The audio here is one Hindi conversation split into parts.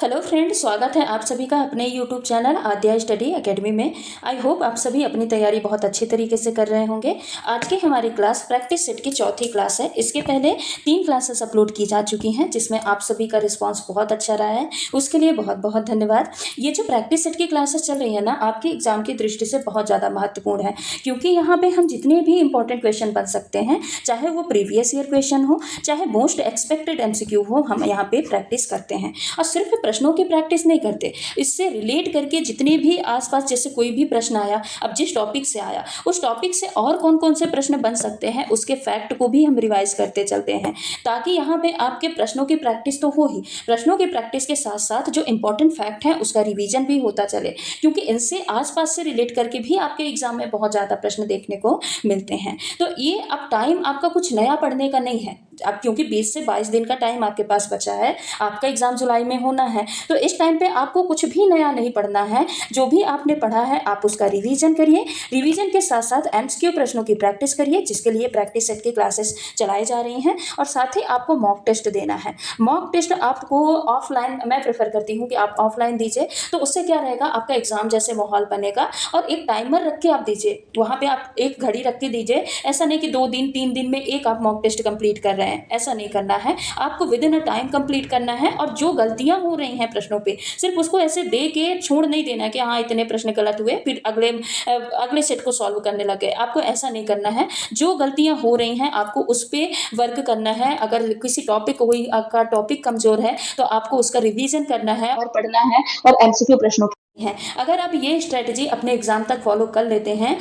हेलो फ्रेंड, स्वागत है आप सभी का अपने यूट्यूब चैनल आद्या स्टडी एकेडमी में। आई होप आप सभी अपनी तैयारी बहुत अच्छी तरीके से कर रहे होंगे। आज की हमारी क्लास प्रैक्टिस सेट की चौथी क्लास है। इसके पहले 3 क्लासेस अपलोड की जा चुकी हैं जिसमें आप सभी का रिस्पांस बहुत अच्छा रहा है, उसके लिए बहुत बहुत धन्यवाद। ये जो प्रैक्टिस सेट की क्लासेस चल रही है ना, आपके एग्जाम की दृष्टि से बहुत ज़्यादा महत्वपूर्ण है, क्योंकि यहाँ पर हम जितने भी इंपॉर्टेंट क्वेश्चन बन सकते हैं, चाहे वो प्रीवियस ईयर क्वेश्चन हो, चाहे मोस्ट एक्सपेक्टेड MCQ हो, हम यहाँ पे प्रैक्टिस करते हैं। और सिर्फ प्रश्नों की प्रैक्टिस नहीं करते, इससे रिलेट करके जितने भी आसपास जैसे कोई भी प्रश्न आया, अब जिस टॉपिक से आया उस टॉपिक से और कौन कौन से प्रश्न बन सकते हैं उसके फैक्ट को भी हम रिवाइज करते चलते हैं, ताकि यहाँ पे आपके प्रश्नों की प्रैक्टिस तो हो ही, प्रश्नों की प्रैक्टिस के साथ साथ जो इंपॉर्टेंट फैक्ट है उसका रिवीजन भी होता चले, क्योंकि इनसे आसपास से रिलेट करके भी आपके एग्जाम में बहुत ज़्यादा प्रश्न देखने को मिलते हैं। तो ये अब टाइम आपका कुछ नया पढ़ने का नहीं है, अब क्योंकि 20 से 22 दिन का टाइम आपके पास बचा है, आपका एग्जाम जुलाई में होना है, तो इस टाइम पे आपको कुछ भी नया नहीं पढ़ना है। जो भी आपने पढ़ा है आप उसका रिवीजन करिए, रिवीजन के साथ साथ MCQ प्रश्नों की प्रैक्टिस करिए, जिसके लिए प्रैक्टिस सेट की क्लासेस चलाई जा रही हैं। और साथ ही आपको मॉक टेस्ट देना है। मॉक टेस्ट आपको ऑफलाइन, मैं प्रेफर करती हूँ कि आप ऑफलाइन दीजिए, तो उससे क्या रहेगा, आपका एग्जाम जैसे माहौल बनेगा। और एक टाइमर रख के आप दीजिए, वहाँ पे आप एक घड़ी रख के दीजिए, ऐसा नहीं कि 2 दिन 3 दिन में एक आप मॉक टेस्ट कंप्लीट कर रहे हैं, ऐसा नहीं करना है। आपको with in a time complete करना है, और जो गलतियां हो रही हैं प्रश्नों पे, सिर्फ उसको ऐसे दे के छोड़ नहीं देना कि हाँ इतने प्रश्न गलत हुए फिर अगले सेट को सॉल्व करने लगे, आपको ऐसा नहीं करना है। जो गलतियां हो रही हैं आपको उस पर वर्क करना है। अगर किसी टॉपिक कोई आपका टॉपिक कमजोर है तो आपको उसका रिवीजन करना है और पढ़ना है, और MCQ प्रश्नों की है। अगर आप ये स्ट्रेटजी अपने एग्जाम तक फॉलो कर लेते हैं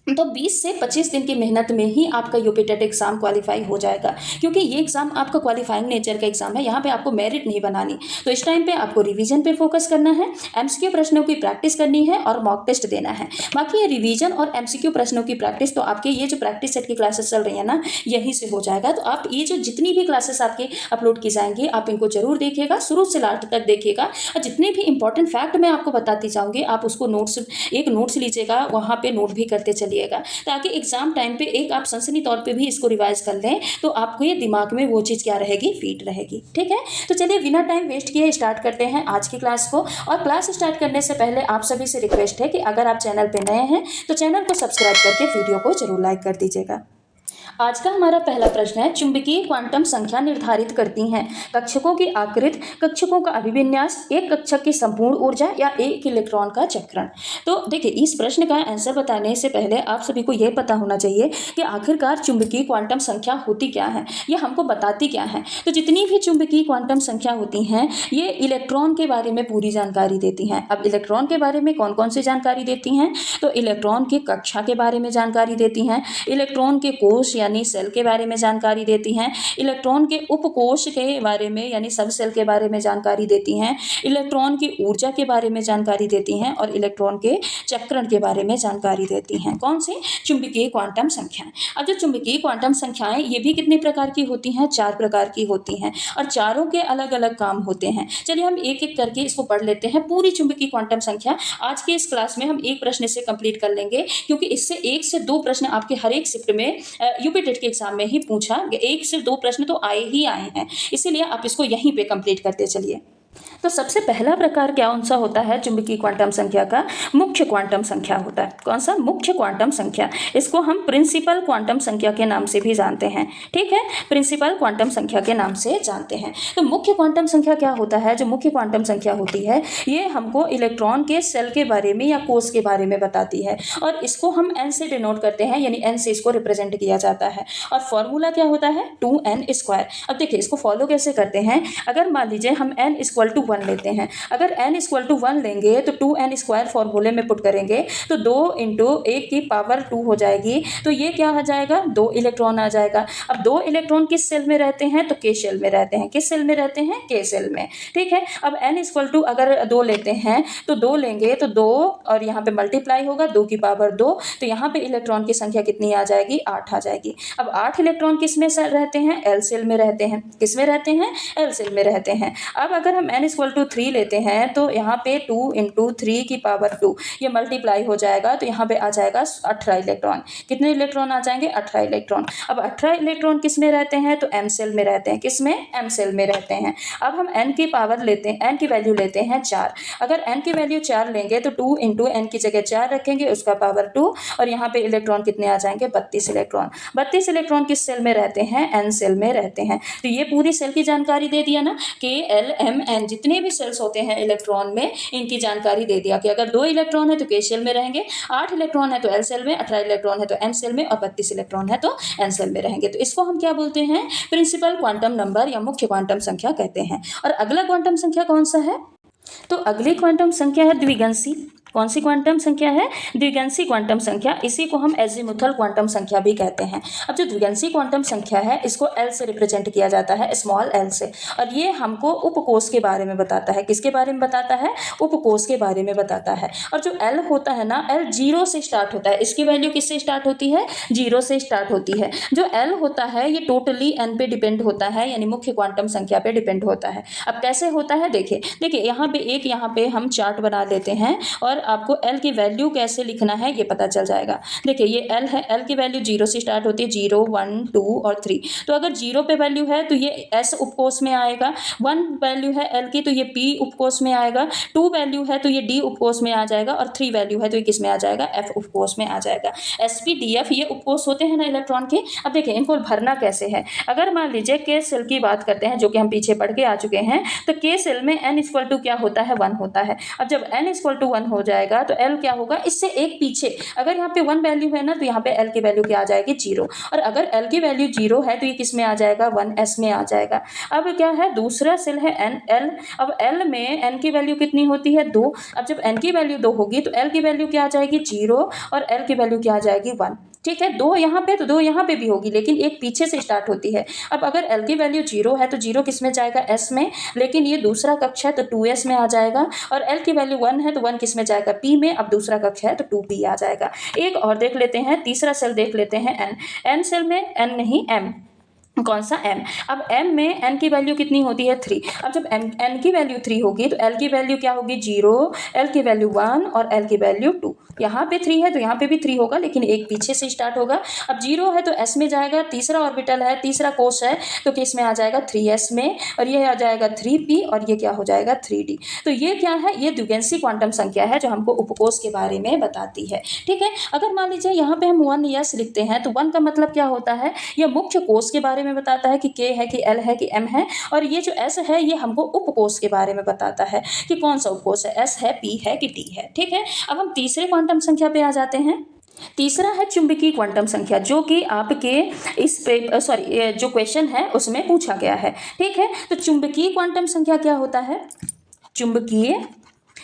तो 20 से 25 दिन की मेहनत में ही आपका यूपी टेट एग्जाम क्वालिफाई हो जाएगा, क्योंकि ये एग्जाम आपका क्वालिफाइंग नेचर का एग्जाम है, यहाँ पे आपको मेरिट नहीं बनानी। तो इस टाइम पे आपको रिवीजन पे फोकस करना है, MCQ प्रश्नों की प्रैक्टिस करनी है और मॉक टेस्ट देना है। बाकी ये रिवीजन और MCQ प्रश्नों की प्रैक्टिस तो आपके ये जो प्रैक्टिस सेट की क्लासेस चल रही है ना, यहीं से हो जाएगा। तो आप ये जो जितनी भी क्लासेस आपकी अपलोड की जाएंगी आप इनको जरूर देखिएगा, शुरू से लास्ट तक देखिएगा, और जितने भी इंपॉर्टेंट फैक्ट मैं आपको बताती जाऊँगी आप उसको नोट्स लीजिएगा, वहाँ पे नोट भी करते चलिएगा, ताकि एग्जाम टाइम पे एक आप सनसनी तौर पे भी इसको रिवाइज कर लें, तो आपको ये दिमाग में वो चीज़ क्या रहेगी, फीट रहेगी। ठीक है, तो चलिए बिना टाइम वेस्ट किए स्टार्ट करते हैं आज की क्लास को। और क्लास स्टार्ट करने से पहले आप सभी से रिक्वेस्ट है कि अगर आप चैनल पे नए हैं तो चैनल को सब्सक्राइब करके वीडियो को जरूर लाइक कर दीजिएगा। आज का हमारा पहला प्रश्न है, चुंबकीय क्वांटम संख्या निर्धारित करती हैं कक्षकों की आकृति, कक्षकों का अभिविन्यास, एक कक्षक की संपूर्ण ऊर्जा या एक इलेक्ट्रॉन का चक्रण। तो देखिए, इस प्रश्न का आंसर बताने से पहले आप सभी को यह पता होना चाहिए कि आखिरकार चुंबकीय क्वांटम संख्या होती क्या है, ये हमको बताती क्या है। तो जितनी भी चुंबकीय क्वांटम संख्या होती हैं ये इलेक्ट्रॉन के बारे में पूरी जानकारी देती हैं। अब इलेक्ट्रॉन के बारे में कौन कौन सी जानकारी देती हैं, तो इलेक्ट्रॉन की कक्षा के बारे में जानकारी देती हैं, इलेक्ट्रॉन के कोष यानी सेल के बारे में जानकारी देती हैं, इलेक्ट्रॉन के उपकोष के बारे में यानी सब सेल के बारे में जानकारी देती हैं, इलेक्ट्रॉन की ऊर्जा के बारे में जानकारी देती हैं, और इलेक्ट्रॉन के चक्रण के बारे में जानकारी देती हैं। कौन सी? चुंबकीय क्वांटम संख्याएं। अब जो चुंबकीय क्वांटम संख्याएं ये भी कितने प्रकार की होती हैं, 4 प्रकार की होती हैं, और चारों के अलग अलग काम होते हैं। चलिए हम एक एक करके इसको पढ़ लेते हैं। पूरी चुंबकीय क्वांटम संख्या आज के इस क्लास में हम एक प्रश्न से कंप्लीट कर लेंगे, क्योंकि इससे 1 से 2 प्रश्न आपके हर एक शिफ्ट में यूपी टेट के एग्जाम में ही पूछा, 1 से 2 प्रश्न तो आए ही आए हैं, इसीलिए आप इसको यहीं पे कंप्लीट करते चलिए। तो सबसे पहला प्रकार कौन सा होता है चुंबकीय क्वांटम संख्या का? मुख्य क्वांटम संख्या होता है। कौन सा? मुख्य क्वांटम संख्या। इसको हम प्रिंसिपल क्वांटम संख्या के नाम से भी जानते हैं। ठीक है, प्रिंसिपल क्वांटम संख्या के नाम से जानते हैं। तो मुख्य क्वांटम संख्या क्या होता है? जो मुख्य क्वांटम संख्या होती है ये हमको इलेक्ट्रॉन के सेल के बारे में या कोष के बारे में बताती है, और इसको हम n से डिनोट करते हैं, यानी n से इसको रिप्रेजेंट किया जाता है। और फॉर्मूला क्या होता है? 2n²। अब देखिए इसको फॉलो कैसे करते हैं। अगर मान लीजिए हम n=1 लेते हैं, अगर n=1 लेंगे तो 2n² फॉर्मूले में पुट करेंगे तो 2 × 1 की पावर 2 हो जाएगी, तो ये क्या आ जाएगा? 2 इलेक्ट्रॉन आ जाएगा। अब 2 इलेक्ट्रॉन किस सेल में रहते हैं? तो K शेल में रहते हैं। किस सेल में रहते हैं? K सेल में। ठीक है, अब n अगर 2 लेते हैं तो 2 लेंगे तो 2 और यहाँ पे मल्टीप्लाई होगा 2 की पावर 2, तो यहाँ पे इलेक्ट्रॉन की संख्या कितनी आ जाएगी? 8 आ जाएगी। अब 8 इलेक्ट्रॉन किस में रहते हैं? L सेल में रहते हैं। किस में रहते हैं? L सेल में रहते हैं। अब अगर हम हम n इक्वल टू 3 लेते हैं तो यहाँ पे 2 इंटू 3 की पावर 2 ये मल्टीप्लाई हो जाएगा, तो यहाँ पे आ जाएगा 18 इलेक्ट्रॉन। कितने इलेक्ट्रॉन आ जाएंगे? 18 इलेक्ट्रॉन। अब 18 इलेक्ट्रॉन किस में रहते हैं? तो m सेल में रहते हैं। किस में? m सेल में रहते हैं। अब हम n की पावर लेते हैं, n की वैल्यू लेते हैं 4। अगर n की वैल्यू 4 लेंगे तो 2 इंटू n की जगह 4 रखेंगे, उसका पावर 2, और यहाँ पे इलेक्ट्रॉन कितने आ जाएंगे? 32 इलेक्ट्रॉन। 32 इलेक्ट्रॉन किस सेल में रहते हैं? n सेल में रहते हैं। तो ये पूरी सेल की जानकारी दे दिया ना, K L M N जितने भी सेल्स होते हैं इलेक्ट्रॉन में, इनकी जानकारी दे दिया कि अगर 2 इलेक्ट्रॉन है तो K सेल में रहेंगे, 8 इलेक्ट्रॉन है तो L सेल में, 18 इलेक्ट्रॉन है तो M सेल में, और 32 इलेक्ट्रॉन है तो N सेल में रहेंगे। तो इसको हम क्या बोलते हैं? प्रिंसिपल क्वांटम नंबर या मुख्य क्वांटम संख्या कहते हैं। और अगला क्वांटम संख्या कौन सा है? तो अगली क्वांटम संख्या है द्विगंशी। कौन सी क्वांटम संख्या है? द्विगंशी क्वांटम संख्या। इसी को हम एजीमुथल क्वांटम संख्या भी कहते हैं। अब जो द्विगंशी क्वांटम संख्या है इसको L से रिप्रेजेंट किया जाता है, स्मॉल l से, और ये हमको उपकोष के बारे में बताता है। किसके बारे में बताता है? उपकोष के बारे में बताता है। और जो L होता है ना, L 0 से स्टार्ट होता है। इसकी वैल्यू किससे स्टार्ट होती है? 0 से स्टार्ट होती है। जो L होता है ये टोटली n पे डिपेंड होता है, यानी मुख्य क्वांटम संख्या पे डिपेंड होता है। अब कैसे होता है? देखिए यहाँ पे यहाँ पे हम चार्ट बना लेते हैं और आपको L की वैल्यू कैसे लिखना है ये पता चल जाएगा। देखिए ये L है, L की वैल्यू 0 से स्टार्ट होती है, 0 1 2 और 3। तो अगर 0 पे वैल्यू है तो ये S उपकोष में आएगा, 1 वैल्यू है L की तो ये P उपकोष में आएगा, 2 वैल्यू है तो ये D उपकोष में आ जाएगा, और 3 वैल्यू है तो ये किस में आ जाएगा? F उपकोष में आ जाएगा। SP DF ये उपकोष होते हैं ना इलेक्ट्रॉन के। अब देखिए इनको भरना कैसे है। अगर मान लीजिए K सेल की बात करते हैं, जो कि हम पीछे पढ़ के आ चुके हैं, तो K सेल में n इक्वल टू क्या होता है? 1 होता है। अब जब n इक्वल टू 1 हो जाएगा तो L क्या होगा? इससे एक पीछे अगर यहाँ पे 1 वैल्यू है ना, तो यहाँ पे L की वैल्यू क्या आ जाएगी? 0। और अगर L की वैल्यू 0 है तो ये किस में आ जाएगा? 1s में आ जाएगा। अब क्या है? दूसरा सेल है L। अब L में n की वैल्यू कितनी होती है? 2। अब जब n की वैल्यू 2 होगी तो L की वैल्यू क्या आ जाएगी? 0, और L की वैल्यू क्या आ जाएगी? 1। ठीक है, 2 यहाँ पे तो 2 यहाँ पे भी होगी, लेकिन एक पीछे से स्टार्ट होती है। अब अगर L की वैल्यू 0 है तो 0 किस में जाएगा? S में, लेकिन ये दूसरा कक्ष है तो 2s में आ जाएगा। और L की वैल्यू 1 है तो 1 किस में जाएगा? P में। अब दूसरा कक्ष है तो 2p आ जाएगा। एक और देख लेते हैं, तीसरा सेल देख लेते हैं n सेल में, n नहीं m। कौन सा? m। अब m में n की वैल्यू कितनी होती है? 3। अब जब n की वैल्यू 3 होगी तो L की वैल्यू क्या होगी? 0, L की वैल्यू 1 और L की वैल्यू 2। यहाँ पे 3 है तो यहाँ पे भी 3 होगा, लेकिन एक पीछे से स्टार्ट होगा। अब 0 है तो S में जाएगा, तीसरा ऑर्बिटल है, तीसरा कोष है तो किस में आ जाएगा? 3s में, और ये आ जाएगा 3p, और ये क्या हो जाएगा? 3d। तो ये क्या है? ये द्विगंशी क्वांटम संख्या है जो हमको उपकोष के बारे में बताती है। ठीक है, अगर मान लीजिए यहाँ पे हम 1s लिखते हैं तो 1 का मतलब क्या होता है? ये मुख्य कोष के बारे में बताता है कि K है कि L है कि M है, और ये जो S है ये हमको उपकोष के बारे में बताता है कि कौन सा उपकोष है, S है, P है कि D है। ठीक है, अब हम तीसरे क्वांटम संख्या पे आ जाते हैं। तीसरा है चुंबकीय क्वांटम संख्या, जो कि आपके इस जो क्वेश्चन है उसमें पूछा गया है। ठीक है, तो चुंबकीय क्वांटम संख्या क्या होता है? चुंबकीय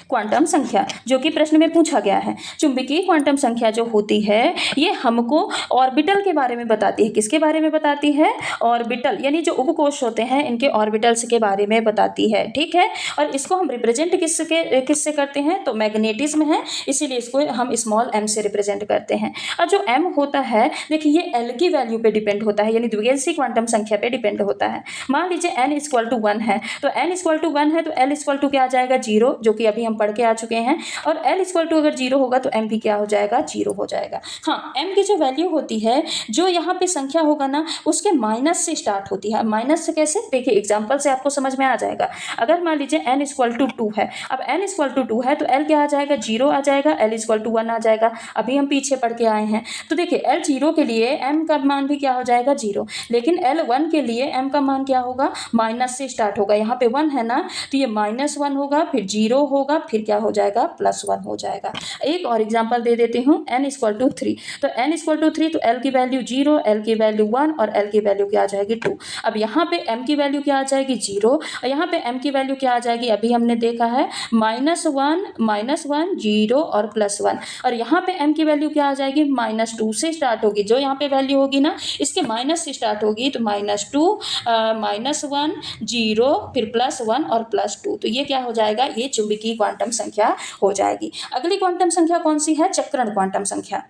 क्वांटम संख्या जो कि प्रश्न में पूछा गया है। चुंबकीय क्वांटम संख्या जो होती है ये हमको ऑर्बिटल के बारे में बताती है। किसके बारे में बताती है? ऑर्बिटल, यानी जो उपकोष होते हैं इनके ऑर्बिटल्स के बारे में बताती है। ठीक है, और इसको हम रिप्रेजेंट किससे करते हैं? तो मैग्नेटिज्म है, इसीलिए इसको हम स्मॉल m से रिप्रेजेंट करते हैं। और जो m होता है, देखिए ये L की वैल्यू पे डिपेंड होता है, यानी द्विगंशी क्वांटम संख्या पे डिपेंड होता है। मान लीजिए n इक्वल टू 1 है तो n इक्वल टू 1 है तो L इक्वल टू क्या आ जाएगा? 0, जो कि अभी हम पढ़ के आ चुके हैं। और L इक्वल टू अगर 0 होगा तो M भी क्या हो जाएगा? 0 हो जाएगा। हाँ, M की जो वैल्यू होती है, जो यहाँ पे संख्या होगा ना, उसके माइनस से स्टार्ट होती है। माइनस से कैसे? देखिए एग्जाम्पल से आपको समझ में आ जाएगा। अगर मान लीजिए n इक्वल टू 2 है, अब n इक्वल टू 2 है तो L क्या आ जाएगा? 0 आ जाएगा, L इक्वल टू 1 आ जाएगा। अभी हम पीछे पढ़ के आए हैं तो देखिए L 0 के लिए M का मान भी क्या हो जाएगा? 0, लेकिन L 1 के लिए M का मान क्या होगा? माइनस से स्टार्ट होगा। यहाँ पे 1 है ना, तो ये -1 होगा, फिर 0 होगा, फिर क्या हो जाएगा? +1 हो जाएगा। एक और एग्जांपल दे देती हूँ, n इक्वल टू 3। तो n इक्वल टू 3 तो L की वैल्यू 0, L की वैल्यू 1 और L की वैल्यू क्या आ जाएगी? 2। अब यहाँ पे M की वैल्यू क्या आ जाएगी? 0, और यहाँ पे M की वैल्यू क्या आ जाएगी? अभी हमने देखा है -1 0 और +1, और यहाँ पे M की वैल्यू क्या आ जाएगी? -2 से स्टार्ट होगी। जो यहाँ पे वैल्यू होगी ना, इसके माइनस से स्टार्ट होगी, तो -2 -1 0 फिर +1 और +2। तो ये क्या हो जाएगा? ये चुंबकीय क्वांटम संख्या हो जाएगी। अगली क्वांटम संख्या कौन सी है? चक्रण क्वांटम संख्या।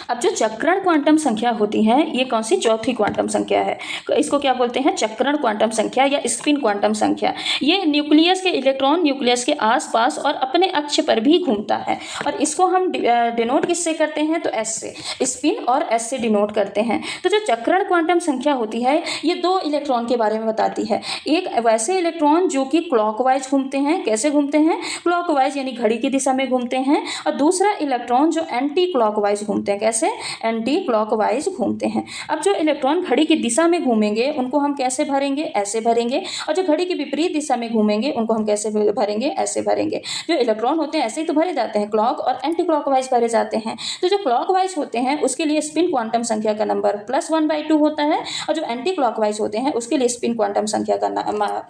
अब जो चक्रण क्वांटम संख्या होती है ये कौन सी चौथी क्वांटम संख्या है, इसको क्या बोलते हैं चक्रण क्वांटम संख्या या स्पिन क्वांटम संख्या। ये न्यूक्लियस के इलेक्ट्रॉन न्यूक्लियस के आसपास और अपने अक्ष पर भी घूमता है और इसको हम डिनोट किससे करते हैं तो एस से, स्पिन और एस से डिनोट करते हैं। तो जो चक्रण क्वांटम संख्या होती है ये दो इलेक्ट्रॉन के बारे में बताती है। एक वैसे इलेक्ट्रॉन जो कि क्लॉकवाइज घूमते हैं, कैसे घूमते हैं क्लॉकवाइज यानी घड़ी की दिशा में घूमते हैं, और दूसरा इलेक्ट्रॉन जो एंटी क्लॉकवाइज घूमते हैं, कैसे एंटी क्लॉकवाइज घूमते हैं। अब जो इलेक्ट्रॉन घड़ी की दिशा में घूमेंगे उनको हम कैसे भरेंगे, ऐसे भरेंगे, और जो घड़ी की विपरीत दिशा में घूमेंगे उनको हम कैसे भरेंगे, ऐसे भरेंगे। जो इलेक्ट्रॉन होते हैं ऐसे ही तो भरे जाते हैं, क्लॉक और एंटी क्लॉकवाइज भरे जाते हैं। तो जो क्लॉकवाइज होते हैं उसके लिए स्पिन क्वांटम संख्या का नंबर +1/2 होता है, और जो एंटी क्लॉकवाइज होते हैं उसके लिए स्पिन क्वांटम संख्या का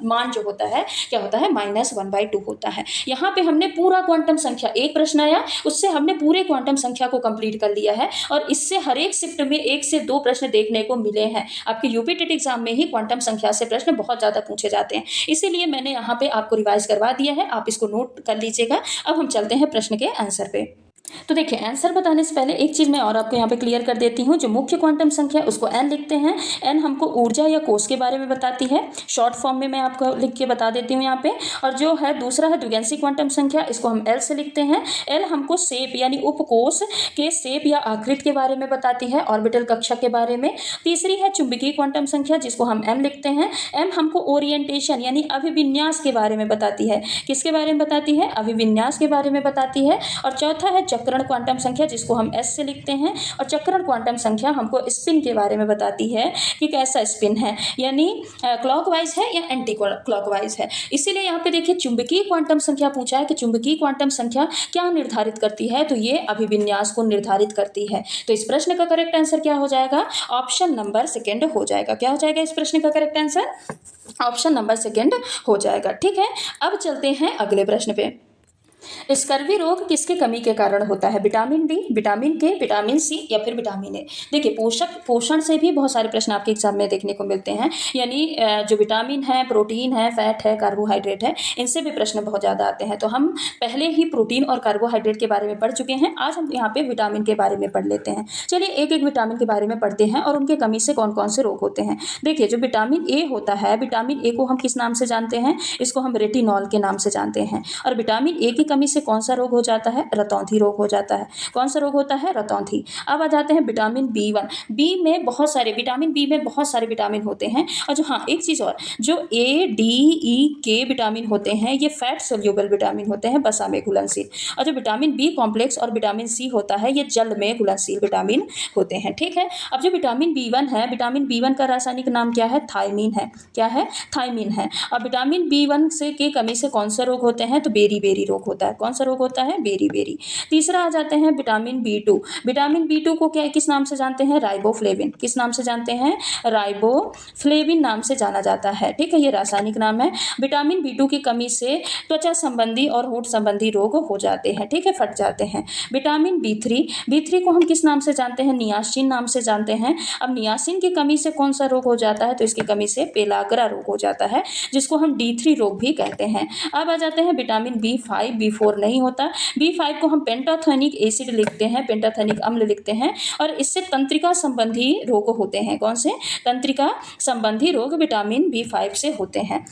मान जो होता है क्या होता है -1/2 होता है। यहाँ पे हमने पूरा क्वांटम संख्या, एक प्रश्न आया उससे हमने पूरे क्वांटम संख्या को कंप्लीट कर लिया है, और इससे हर एक शिफ्ट में 1 से 2 प्रश्न देखने को मिले हैं। आपके यूपी टेट एग्जाम में ही क्वांटम संख्या से प्रश्न बहुत ज़्यादा पूछे जाते हैं, इसीलिए मैंने यहाँ पे आपको रिवाइज करवा दिया है, आप इसको नोट कर लीजिएगा। अब हम चलते हैं प्रश्न के आंसर पे। तो देखिए आंसर बताने से पहले एक चीज़ मैं और आपको यहाँ पे क्लियर कर देती हूँ। जो मुख्य क्वांटम संख्या उसको n लिखते हैं, n हमको ऊर्जा या कोष के बारे में बताती है, शॉर्ट फॉर्म में मैं आपको लिख के बता देती हूँ यहाँ पे। और जो है दूसरा है द्विगंशी क्वांटम संख्या, इसको हम l से लिखते हैं। l हमको शेप यानी उपकोष के शेप या आकृति के बारे में बताती है, ऑर्बिटल कक्षा के बारे में। तीसरी है चुंबकीय क्वांटम संख्या जिसको हम m लिखते हैं, m हमको ओरिएंटेशन यानी अभिविन्यास के बारे में बताती है। किसके बारे में बताती है, अभिविन्यास के बारे में बताती है। और चौथा है चक्रण क्वांटम संख्या जिसको हम s से लिखते हैं, और चक्रण क्वांटम संख्या हमको स्पिन के बारे में बताती है कि कैसा स्पिन है, यानी क्लॉकवाइज है या एंटी क्लॉकवाइज है। इसीलिए यहाँ पे देखिए चुंबकीय क्वांटम संख्या पूछा है कि चुंबकीय क्वांटम संख्या क्या निर्धारित करती है, तो ये अभिविन्यास को निर्धारित करती है। तो इस प्रश्न का करेक्ट आंसर क्या हो जाएगा, ऑप्शन नंबर सेकेंड हो जाएगा। क्या हो जाएगा इस प्रश्न का correct answer, option number second हो जाएगा। ठीक है, अब चलते हैं अगले प्रश्न पे। स्कर्वी रोग किसके कमी के कारण होता है, विटामिन डी, विटामिन के, विटामिन सी या फिर विटामिन ए। देखिए पोषण से भी बहुत सारे प्रश्न आपके एग्जाम में देखने को मिलते हैं, यानी जो विटामिन है, प्रोटीन है, फैट है, कार्बोहाइड्रेट है, इनसे भी प्रश्न बहुत ज़्यादा आते हैं। तो हम पहले ही प्रोटीन और कार्बोहाइड्रेट के बारे में पढ़ चुके हैं, आज हम यहाँ पे विटामिन के बारे में पढ़ लेते हैं। चलिए एक एक विटामिन के बारे में पढ़ते हैं और उनके कमी से कौन कौन से रोग होते हैं। देखिए जो विटामिन ए होता है, विटामिन ए को हम किस नाम से जानते हैं, इसको हम रेटिनॉल के नाम से जानते हैं। और विटामिन ए की कमी से कौन सा रोग हो जाता है, रतौंधी रोग हो जाता है। कौन सा रोग होता है, रतौंधी। अब आ जाते हैं विटामिन B1, बी में बहुत सारे विटामिन, बी में बहुत सारे विटामिन होते हैं। और जो हाँ एक चीज़ और, जो A, D, E, K vitamin होते हैं ये फैट सोल्यूबल विटामिन होते हैं, वसा में घुलनशील। और जो विटामिन बी कॉम्प्लेक्स और विटामिन सी होता है ये जल में घुलनशील विटामिन होते हैं। ठीक है, अब जो विटामिन B1 है, विटामिन B1 का रासायनिक नाम क्या है, थायमीन है। क्या है, थायमीन है। और विटामिन B1 से की कमी से कौन सा रोग होते हैं, तो बेरी बेरी रोग होता है। कौन सा रोग होता है, बेरी बेरी। तीसरा आ जाते हैं विटामिन B2, विटामिन B2 को क्या किस नाम से जानते हैं, राइबोफ्लेविन। किस नाम से जानते हैं, राइबोफ्लेविन नाम से जाना जाता है। ठीक है, ये रासायनिक नाम है। विटामिन B2 की कमी से त्वचा संबंधी और होंठ संबंधी रोग हो जाते हैं। ठीक है, फट जाते हैं। विटामिन B3 को हम किस नाम से जानते हैं, नियासिन नाम से जानते हैं। अब नियासिन की कमी से कौन सा रोग हो जाता है, तो इसकी कमी से पेलाग्रा रोग हो जाता है, जिसको हम D3 रोग भी कहते हैं। अब आ जाते हैं विटामिन B5, B4 नहीं होता। B5 को हम पेंटाथेनिक एसिड लिखते हैं, पेंटाथेनिक अम्ल लिखते हैं, और इससे तंत्रिका संबंधी रोग होते हैं। कौन से, तंत्रिका संबंधी रोग विटामिन B5 से होते हैं।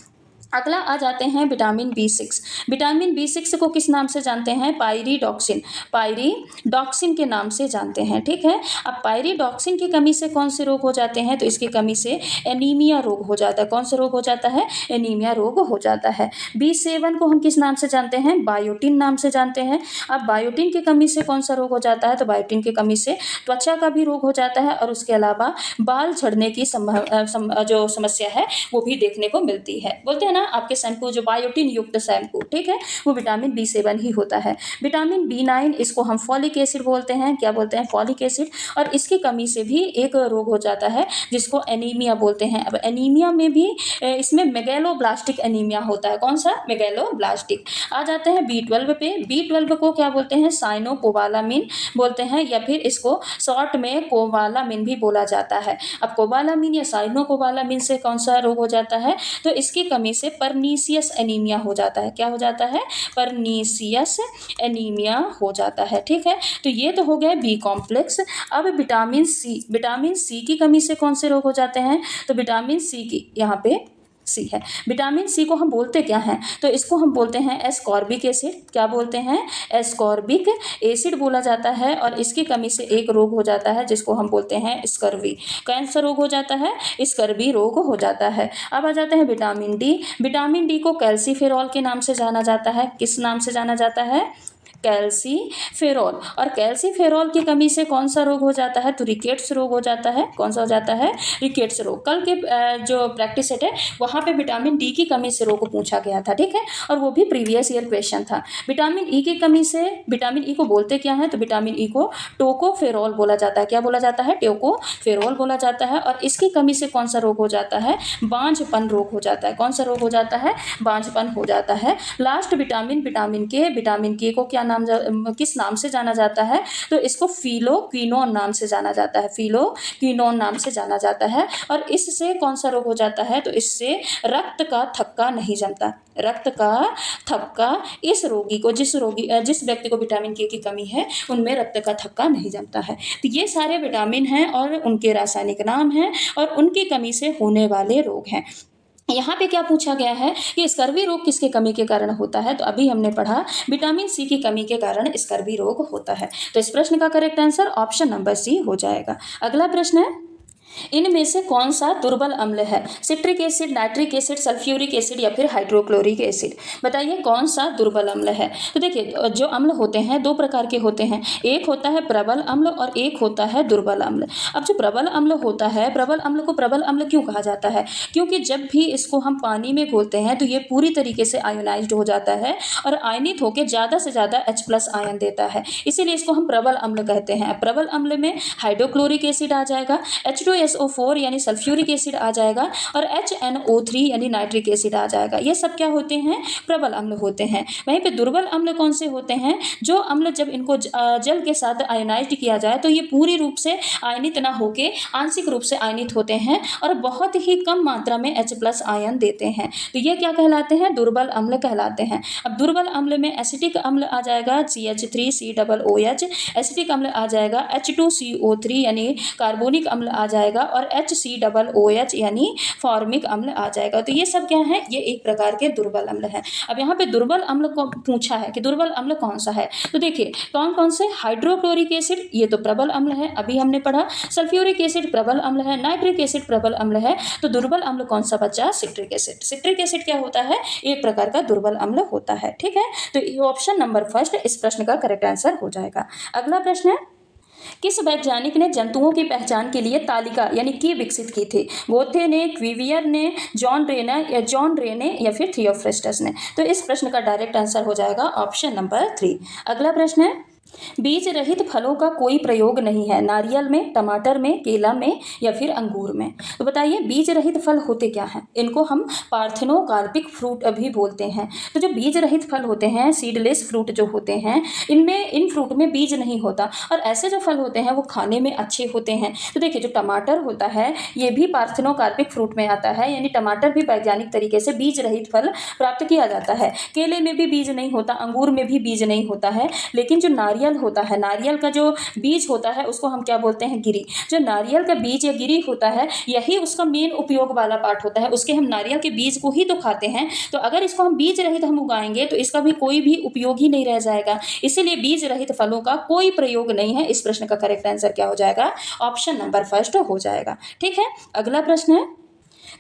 अगला आ जाते हैं विटामिन B6, विटामिन B6 को किस नाम से जानते हैं, पायरिडॉक्सिन, पायरिडॉक्सिन के नाम से जानते हैं। ठीक है, अब पायरिडॉक्सिन की कमी से कौन से रोग हो जाते हैं, तो इसकी कमी से एनीमिया रोग हो जाता है। कौन सा रोग हो जाता है, एनीमिया रोग हो जाता है। B7 को हम किस नाम से जानते हैं, बायोटिन नाम से जानते हैं। अब बायोटिन की कमी से कौन सा रोग हो जाता है, तो बायोटिन की कमी से त्वचा का भी रोग हो जाता है, और उसके अलावा बाल झड़ने की जो समस्या है वो भी देखने को मिलती है। बोलते हैं ना आपके शैम्पू जो बायोटिन युक्त शैम्पू, ठीक है, वो विटामिन B7 ही होता है। विटामिन B9 इसको हम फॉलिक एसिड बोलते हैं। क्या बोलते हैं, फॉलिक एसिड। और इसकी कमी से भी एक रोग हो जाता है जिसको एनीमिया बोलते हैं। अब एनीमिया में भी इसमें मेगैलोब्लास्टिक एनीमिया होता है। कौन सा, मेगैलोब्लास्टिक। आ जाते हैं B12 पे, B12 को क्या बोलते हैं, साइनोकोबालामिन बोलते हैं, या फिर इसको शॉर्ट में कोबालामिन भी बोला जाता है। अब कोबालामिन या साइनोकोबालामिन से कौन सा रोग हो जाता है, तो इसकी कमी से परनीसियस एनीमिया हो जाता है। क्या हो जाता है? परनीसियस एनीमिया हो जाता है। ठीक है, तो ये तो हो गया बी कॉम्प्लेक्स। अब विटामिन सी की कमी से कौन से रोग हो जाते हैं? तो विटामिन सी की, यहाँ पे सी है, विटामिन सी को हम बोलते क्या हैं? तो इसको हम बोलते हैं एस्कॉर्बिक एसिड। क्या बोलते हैं? एस्कॉर्बिक एसिड बोला जाता है। और इसकी कमी से एक रोग हो जाता है जिसको हम बोलते हैं स्कर्वी। कौन सा रोग हो जाता है? स्कर्वी रोग हो जाता है। अब आ जाते हैं विटामिन डी। विटामिन डी को कैल्सीफेरॉल के नाम से जाना जाता है। किस नाम से जाना जाता है? कैल्सीफेरॉल। और कैल्सीफेरॉल की कमी से कौन सा रोग हो जाता है? तो रिकेट्स रोग हो जाता है। कौन सा हो जाता है? रिकेट्स रोग। कल के जो प्रैक्टिस सेट है वहाँ पे विटामिन डी की कमी से रोग पूछा गया था। ठीक है, और वो भी प्रीवियस ईयर क्वेश्चन था। विटामिन ई की कमी से, विटामिन ई को बोलते क्या है? तो विटामिन ई को टोकोफेरॉल बोला जाता है। क्या बोला जाता है? टोकोफेरॉल बोला जाता है। और इसकी कमी से कौन सा रोग हो जाता है? बांझपन रोग हो जाता है। कौन सा रोग हो जाता है? बांझपन हो जाता है। लास्ट विटामिन के को क्या किस नाम से जाना जाता है? तो इसको फिलोक्विनोन नाम से जाना जाता है। फिलोक्विनोन नाम से जाना जाता है। और इससे कौन सा रोग हो जाता है? तो इससे रक्त का थक्का नहीं जमता। रक्त का थक्का इस रोगी को, जिस व्यक्ति को विटामिन के की कमी है उनमें रक्त का थक्का नहीं जमता है। तो ये सारे विटामिन हैं और उनके रासायनिक नाम हैं और उनकी कमी से होने वाले रोग हैं। यहाँ पे क्या पूछा गया है कि स्कर्वी रोग किसके कमी के कारण होता है? तो अभी हमने पढ़ा विटामिन सी की कमी के कारण स्कर्वी रोग होता है। तो इस प्रश्न का correct answer option number C हो जाएगा। अगला प्रश्न है, इनमें से कौन सा दुर्बल अम्ल है? Citric acid, nitric acid, sulphuric acid या फिर हाइड्रोक्लोरिक एसिड? बताइए कौन सा दुर्बल अम्ल है? तो देखिए, जो अम्ल होते हैं दो प्रकार के होते हैं। एक होता है प्रबल अम्ल और एक होता है दुर्बल अम्ल। अब जो प्रबल अम्ल होता है, प्रबल अम्ल को प्रबल अम्ल क्यों कहा जाता है? क्योंकि जब भी इसको हम पानी में घोलते हैं तो ये पूरी तरीके से आयोनाइज्ड हो जाता है और आयनित होकर ज़्यादा से ज़्यादा H+ आयन देता है, इसीलिए इसको हम प्रबल अम्ल कहते हैं। प्रबल अम्ल में हाइड्रोक्लोरिक एसिड आ जाएगा, H2SO4 यानी सल्फ्यूरिक एसिड आ जाएगा और HNO3 यानी नाइट्रिक एसिड आ जाएगा। ये सब क्या होते हैं? प्रबल अम्ल होते हैं। वहीं पे दुर्बल अम्ल कौन से होते हैं? जो अम्ल जब इनको जल के साथ आयनाइज्ड किया जाए तो ये पूरी रूप से आयनित ना होके आंशिक रूप से आयनित होते हैं और बहुत ही कम मात्रा में H+ आयन देते हैं। तो ये क्या कहलाते हैं? दुर्बल अम्ल कहलाते हैं। अब दुर्बल अम्ल में एसिटिक अम्ल आ जाएगा CH3COOH, एसिटिक अम्ल आ जाएगा H2CO3 यानी कार्बोनिक अम्ल आ जाएगा और HCOOH यानी फॉर्मिक अम्ल आ जाएगा। तो ये सब क्या है? ये एक प्रकार के दुर्बल अम्ल हैं। अब यहाँ पे दुर्बल अम्ल को पूछा है कि दुर्बल अम्ल कौन सा है, तो देखिए कौन कौन से? हाइड्रोक्लोरिक एसिड ये तो प्रबल अम्ल है, अभी हमने पढ़ा। सल्फ्यूरिक एसिड प्रबल अम्ल है, नाइट्रिक एसिड प्रबल अम्ल है। तो दुर्बल अम्ल कौन सा बचा? Citric acid. सिट्रिक एसिड क्या होता है? एक प्रकार का दुर्बल अम्ल होता है। ठीक है, तो ये ऑप्शन नंबर फर्स्ट इस प्रश्न का करेक्ट आंसर हो जाएगा। अगला प्रश्न है, किस वैज्ञानिक ने जंतुओं की पहचान के लिए तालिका यानी की विकसित की थी? गोथे ने, क्विवियर ने, जॉन रेने या फिर थियोफ्रास्टस ने? तो इस प्रश्न का डायरेक्ट आंसर हो जाएगा ऑप्शन नंबर 3। अगला प्रश्न है, बीज रहित फलों का कोई प्रयोग नहीं है, नारियल में, टमाटर में, केला में या फिर अंगूर में? तो बताइए बीज रहित फल होते क्या हैं? इनको हम पार्थेनोकार्पिक फ्रूट भी बोलते हैं। तो जो बीज रहित फल होते हैं, सीडलेस फ्रूट जो होते हैं, इन फ्रूट में बीज नहीं होता और ऐसे जो फल होते हैं वो खाने में अच्छे होते हैं। तो देखिए, जो टमाटर होता है ये भी पार्थेनोकार्पिक फ्रूट में आता है, यानी टमाटर भी वैज्ञानिक तरीके से बीज रहित फल प्राप्त किया जाता है। केले में भी बीज नहीं होता, अंगूर में भी बीज नहीं होता है। लेकिन जो नारियल होता है, नारियल का जो बीज होता है उसको हम क्या बोलते हैं? गिरी। जो नारियल का बीज या गिरी होता है यही उसका मेन उपयोग वाला पार्ट होता है, उसके हम नारियल के बीज को ही तो खाते हैं। तो अगर इसको हम बीज रहित हम उगाएंगे तो इसका भी कोई भी उपयोग ही नहीं रह जाएगा, इसीलिए बीज रहित फलों का कोई प्रयोग नहीं है। इस प्रश्न का करेक्ट आंसर क्या हो जाएगा? ऑप्शन नंबर फर्स्ट हो जाएगा। ठीक है, अगला प्रश्न है,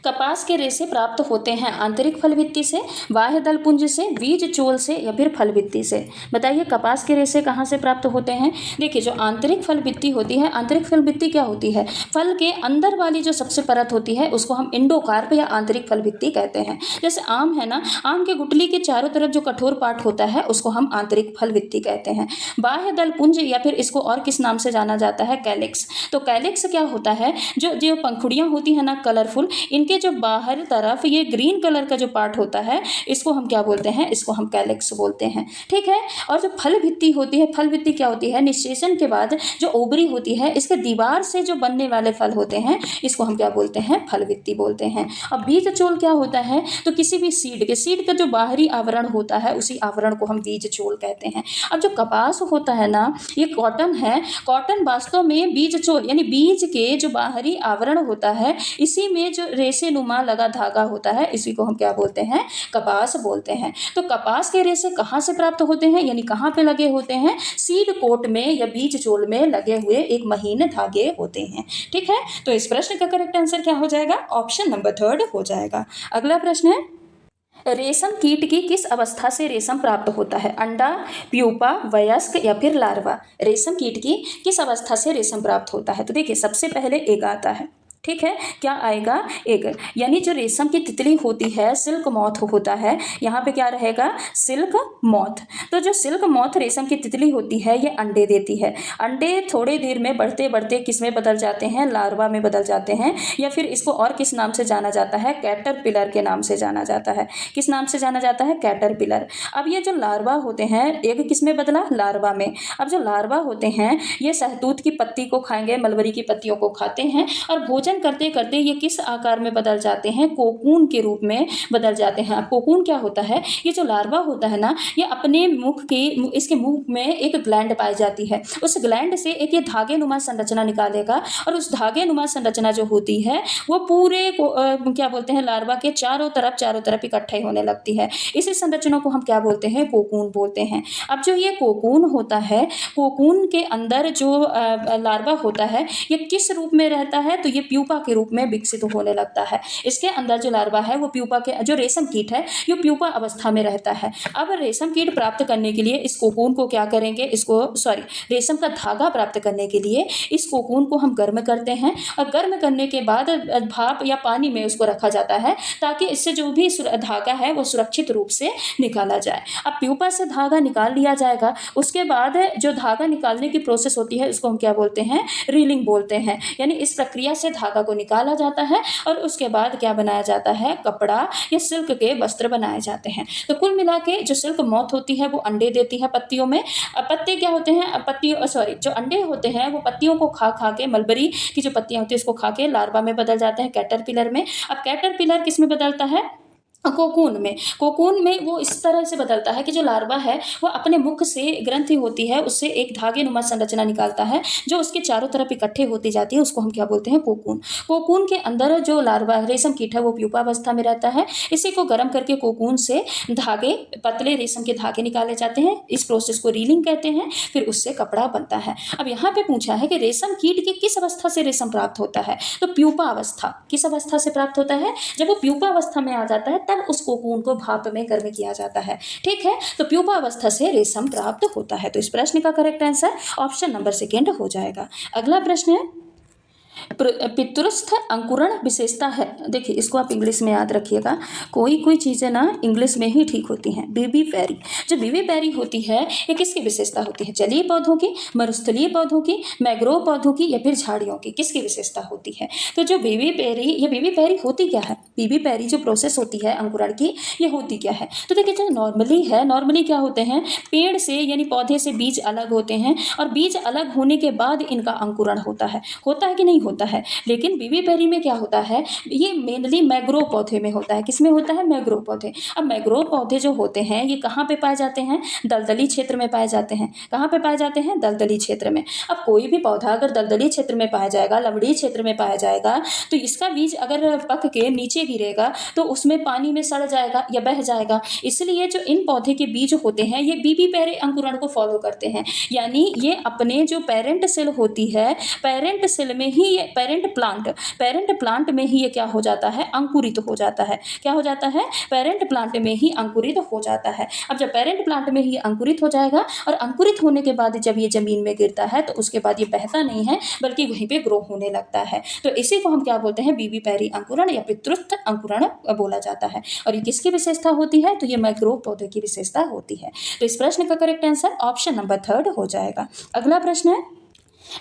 कपास के रेशे प्राप्त होते हैं आंतरिक फल भित्ति से, बाह्य दल पुंज से, बीज चोल से या फिर फल भित्ति से? बताइए कपास के रेशे कहाँ से प्राप्त होते हैं? देखिए, जो आंतरिक फल भित्ति होती है, आंतरिक फल भित्ति क्या होती है? फल के अंदर वाली जो सबसे परत होती है उसको हम इंडोकार्प या आंतरिक फल भित्ति कहते हैं। जैसे आम है ना, आम के गुठली के चारों तरफ जो कठोर पार्ट होता है उसको हम आंतरिक फल भित्ति कहते हैं। बाह्य दल पुंज या फिर इसको और किस नाम से जाना जाता है? कैलिक्स। तो कैलिक्स क्या होता है? जो पंखुड़ियाँ होती है ना कलरफुल, इनके इनके जो बाहर तरफ ये ग्रीन कलर का जो पार्ट होता है इसको हम क्या बोलते हैं, इसको हम कैलिक्स बोलते हैं। ठीक है। और जो फल भित्ति होती है, फल भित्ति क्या होती है, निषेचन के बाद जो ओवरी होती है इसके दीवार से जो बनने वाले फल होते हैं इसको हम क्या बोलते हैं, फल भित्ति बोलते हैं। अब बीज चोल क्या होता है, तो किसी भी सीड का जो बाहरी आवरण होता है उसी आवरण को हम बीज चोल कहते हैं। अब जो कपास होता है ना, ये कॉटन है, कॉटन वास्तव में बीज चोल यानी बीज के जो बाहरी आवरण होता है इसी में जो रेशे नुमा लगा धागा होता है इसी को हम क्या बोलते हैं, कपास बोलते हैं। तो कपास के रेशे कहाँ से प्राप्त होते हैं, यानी कहाँ पे लगे होते हैं, सीड कोट में या बीज चोल में लगे हुए एक महीन धागे होते हैं। ठीक है। तो इस प्रश्न का करेक्ट आंसर क्या हो जाएगा, ऑप्शन नंबर 3 हो जाएगा। अगला प्रश्न है, रेशम कीट की किस अवस्था से रेशम प्राप्त होता है, अंडा, प्यूपा, वयस्क या फिर लार्वा। रेशम कीट की किस अवस्था से रेशम प्राप्त होता है, तो देखिए सबसे पहले एग आता है। ठीक है, क्या आएगा, एग, यानी जो रेशम की तितली होती है, सिल्क मॉथ होता है, यहाँ पे क्या रहेगा, सिल्क मॉथ। तो जो सिल्क मॉथ रेशम की तितली होती है ये अंडे देती है। अंडे थोड़ी देर में बढ़ते बढ़ते किस में बदल जाते हैं, लार्वा में बदल जाते हैं, या फिर इसको और किस नाम से जाना जाता है, कैटरपिलर के नाम से जाना जाता है। किस नाम से जाना जाता है, कैटरपिलर। अब ये जो लार्वा होते हैं, एग किस में बदला, लार्वा में। अब जो लार्वा होते हैं ये शहतूत की पत्ती को खाएंगे, मलबरी की पत्तियों को खाते हैं और भोजन करते करते ये किस आकार में बदल जाते हैं, कोकून के रूप में बदल जाते हैं। अब कोकून क्या होता है, ये जो लार्वा होता है ना, ये अपने मुख की, इसके मुंह में एक ग्लैंड पाई जाती है, उस ग्लैंड से एक ये धागे नुमा संरचना निकालेगा और उस धागे नुमा संरचना जो होती है वो पूरे को क्या बोलते हैं, लार्वा के चारों तरफ इकट्ठे होने लगती है। इसी संरचना को हम क्या बोलते हैं, कोकून बोलते हैं। अब जो ये कोकून होता है, कोकून के अंदर जो लार्वा होता है ये किस रूप में रहता है, तो ये प्यूपा के रूप में विकसित होने लगता है। इसके अंदर जो लार्वा है वो प्यूपा के, जो रेशम कीट है ये प्यूपा अवस्था में रहता है। अब रेशम कीट प्राप्त करने के लिए इस कोकून को क्या करेंगे, रेशम का धागा प्राप्त करने के लिए इस कोकून को हम गर्म करते हैं और गर्म करने के बाद भाप या पानी में उसको रखा जाता है ताकि इससे जो भी धागा है वो सुरक्षित रूप से निकाला जाए। अब प्यूपा से धागा निकाल लिया जाएगा, उसके बाद जो धागा निकालने की प्रोसेस होती है उसको हम क्या बोलते हैं, रीलिंग बोलते हैं। यानी इस प्रक्रिया से धागा को निकाला जाता है और उसके बाद क्या बनाया जाता है, कपड़ा या सिल्क के वस्त्र बनाए जाते हैं। तो कुल मिला के जो सिल्क मॉथ होती है वो अंडे देती है पत्तियों में। पत्ते क्या होते हैं, जो अंडे होते हैं वो पत्तियों को खा खा के, मलबरी की जो पत्तियां होती है उसको खा के लार्वा में बदल जाते हैं, कैटरपिलर में। अब कैटरपिलर किस में बदलता है, कोकून में वो इस तरह से बदलता है कि जो लार्वा है वो अपने मुख से, ग्रंथि होती है उससे एक धागे नुमा संरचना निकालता है जो उसके चारों तरफ इकट्ठे होती जाती है, उसको हम क्या बोलते हैं, कोकून। कोकून के अंदर जो लार्वा रेशम कीट है वो प्यूपा अवस्था में रहता है। इसी को गर्म करके कोकून से धागे, पतले रेशम के धागे निकाले जाते हैं, इस प्रोसेस को रीलिंग कहते हैं, फिर उससे कपड़ा बनता है। अब यहाँ पे पूछा है कि रेशम कीट की किस अवस्था से रेशम प्राप्त होता है, तो प्यूपा अवस्था। किस अवस्था से प्राप्त होता है, जब वो प्यूपा अवस्था में आ जाता है तब उस कोकून को भाप में गर्म किया जाता है। ठीक है, तो प्यूपा अवस्था से रेशम प्राप्त होता है। तो इस प्रश्न का करेक्ट आंसर ऑप्शन नंबर 2 हो जाएगा। अगला प्रश्न है, पितृस्थ अंकुरण विशेषता है। देखिए इसको आप इंग्लिश में याद रखिएगा, कोई चीज़ें ना इंग्लिश में ही ठीक होती हैं। बीबी पैरी, जो बीबी पैरी होती है ये किसकी विशेषता होती है, जलीय पौधों की, मरुस्थलीय पौधों की, मैग्रोव पौधों की या फिर झाड़ियों की, किसकी विशेषता होती है। तो जो बीबी पैरी होती क्या है, बीबी पैरी जो प्रोसेस होती है अंकुरण की, ये होती क्या है, तो देखिए जो नॉर्मली क्या होते हैं, पेड़ से यानी पौधे से बीज अलग होते हैं और बीज अलग होने के बाद इनका अंकुरण होता है कि नहीं होता है। लेकिन बीबी पेरी में क्या होता है, ये मेनली मैग्रोव पौधे में होता है। किसमें होता है, मैग्रोव पौधे। अब मैग्रोव पौधे जो होते हैं ये कहाँ पे पाए जाते हैं, दलदली क्षेत्र में पाए जाते हैं। कहाँ पे पाए जाते हैं, दलदली क्षेत्र में। अब कोई भी पौधा अगर दलदली क्षेत्र में पाया जाएगा, लवड़ी क्षेत्र में पाया जाएगा, तो इसका बीज अगर पक के नीचे गिरेगा तो उसमें पानी में सड़ जाएगा या बह जाएगा। इसलिए जो इन पौधे के बीज होते हैं ये बीबी पेरी अंकुरण को फॉलो करते हैं, यानी ये अपने जो पेरेंट सेल होती है, पेरेंट सेल में ही, पेरेंट प्लांट में ही ये क्या हो जाता है, अंकुरित हो जाता है। क्या हो जाता है, पेरेंट प्लांट में ही अंकुरित हो जाता है। अब जब पेरेंट प्लांट में ही अंकुरित हो जाएगा और अंकुरित होने के बाद जब ये जमीन में गिरता है तो उसके बाद ये बहता नहीं है बल्कि वहीं पे ग्रो होने लगता है। तो इसी को हम क्या बोलते हैं, बीबी पेरी अंकुरण या पितृस्थ अंकुरण बोला जाता है। और ये किसकी विशेषता होती है, तो ये मैग्रोव पौधे की विशेषता होती है। तो इस प्रश्न का करेक्ट आंसर ऑप्शन नंबर 3 हो जाएगा। अगला प्रश्न है,